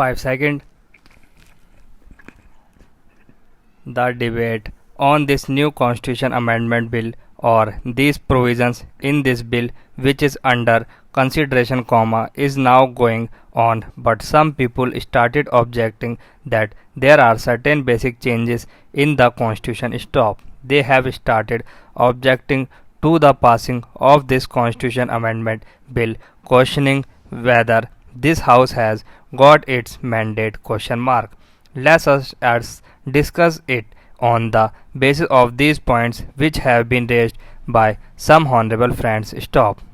5 seconds. The debate on this new constitution amendment bill or these provisions in this bill which is under consideration is now going on, but some people started objecting that there are certain basic changes in the constitution. They have started objecting to the passing of this constitution amendment bill, questioning whether this house has got its mandate question mark. Let us discuss it on the basis of these points which have been raised by some honorable friends.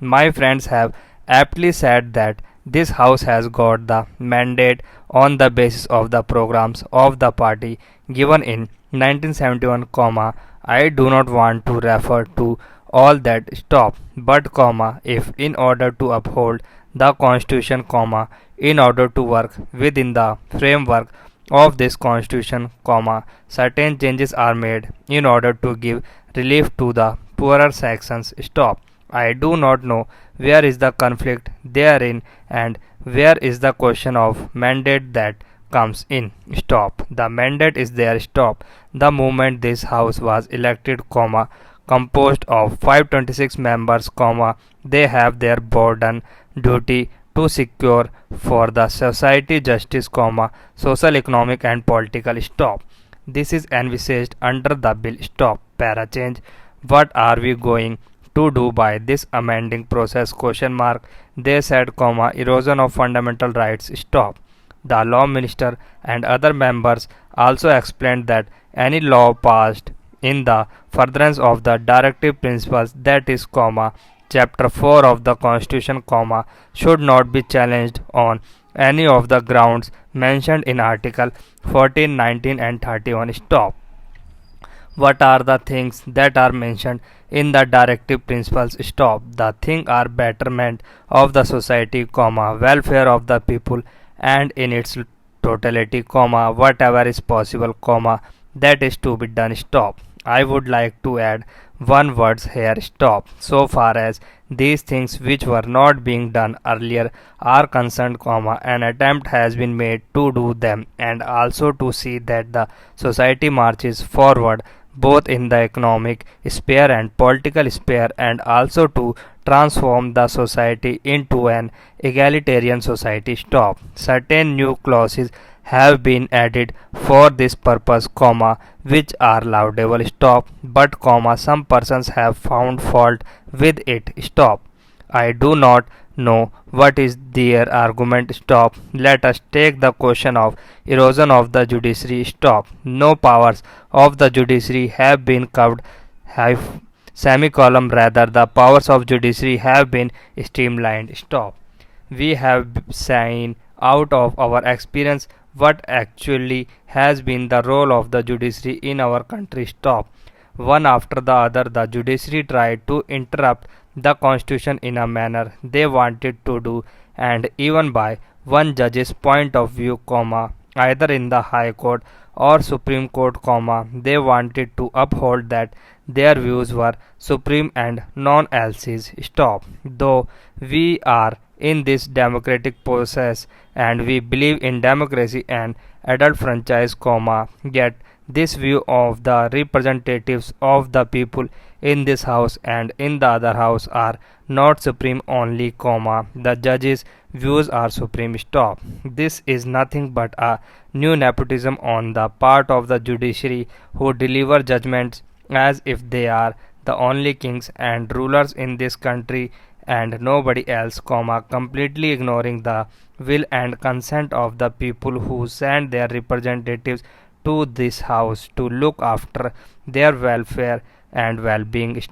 My friends have aptly said that this house has got the mandate on the basis of the programs of the party given in 1971, I do not want to refer to all that but if in order to uphold the constitution, in order to work within the framework of this constitution, certain changes are made in order to give relief to the poorer sections. I do not know where is the conflict therein and where is the question of mandate that comes in. The mandate is there. The moment this house was elected, composed of 526 members, they have their burden duty to secure for the society justice, social, economic and political. This is envisaged under the bill. Para change. What are we going to do by this amending process? They said, erosion of fundamental rights. The law minister and other members also explained that any law passed in the furtherance of the directive principles, that is, chapter 4 of the constitution, should not be challenged on any of the grounds mentioned in article 14, 19 and 31. What are the things that are mentioned in the directive principles? The thing are betterment of the society, welfare of the people and in its totality, whatever is possible, that is to be done. I would like to add one words here. So far as these things which were not being done earlier are concerned, an attempt has been made to do them and also to see that the society marches forward both in the economic sphere and political sphere, and also to transform the society into an egalitarian society. Certain new clauses have been added for this purpose, which are laudable. But some persons have found fault with it. I do not know what is their argument. Let us take the question of erosion of the judiciary. No powers of the judiciary have been curved. Semicolon, rather the powers of judiciary have been streamlined. We have seen out of our experience what actually has been the role of the judiciary in our country. One after the other, the judiciary tried to interrupt the constitution in a manner they wanted to do, and even by one judge's point of view, either in the High Court or Supreme Court, they wanted to uphold that their views were supreme and none else's. Though we are in this democratic process and we believe in democracy and adult franchise, yet this view of the representatives of the people in this house and in the other house are not supreme only, the judges' views are supreme. This is nothing but a new nepotism on the part of the judiciary, who deliver judgments as if they are the only kings and rulers in this country and nobody else, completely ignoring the will and consent of the people who send their representatives to this house to look after their welfare and well-being.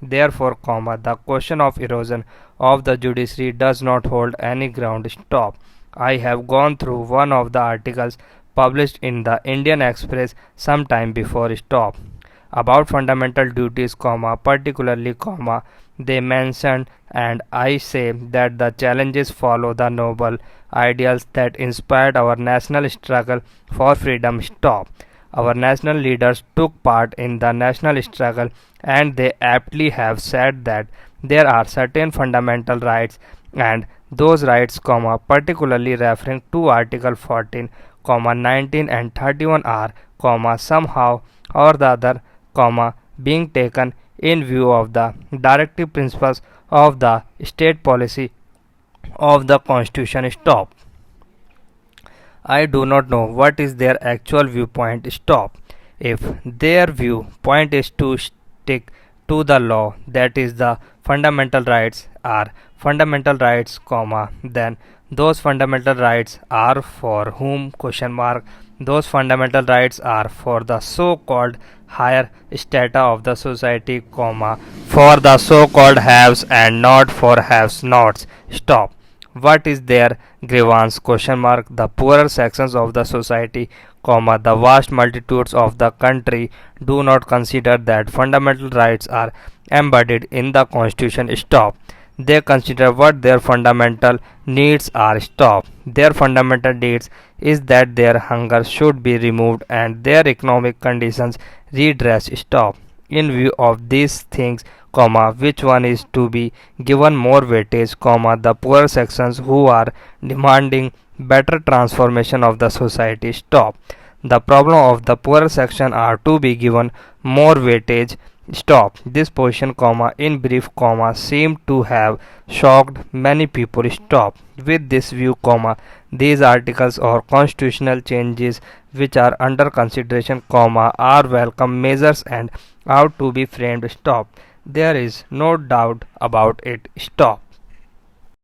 Therefore, the question of erosion of the judiciary does not hold any ground. I have gone through one of the articles published in the Indian Express some time before. About fundamental duties, particularly, they mentioned, and I say that the challenges follow the noble ideals that inspired our national struggle for freedom. Our national leaders took part in the national struggle, and they aptly have said that there are certain fundamental rights and those rights, particularly referring to Article 14, 19 and 31 are, somehow or the other, being taken in view of the directive principles of the state policy of the Constitution. Stop. I do not know what is their actual viewpoint. Stop. If their viewpoint is to stick to the law, that is the fundamental rights are fundamental rights, then those fundamental rights are for whom, those fundamental rights are for the so-called higher strata of the society, for the so-called haves and not for haves nots. Stop. What is their grievance, the poorer sections of the society, the vast multitudes of the country do not consider that fundamental rights are embodied in the constitution. Stop. They consider what their fundamental needs are. Stop. Their fundamental needs is that their hunger should be removed and their economic conditions redressed. Stop. In view of these things, which one is to be given more weightage, the poor sections who are demanding better transformation of the society. Stop. The problem of the poor section are to be given more weightage. Stop. This position, in brief, seem to have shocked many people. Stop. With this view, these articles or constitutional changes which are under consideration, are welcome measures and ought to be framed. Stop. There is no doubt about it. Stop.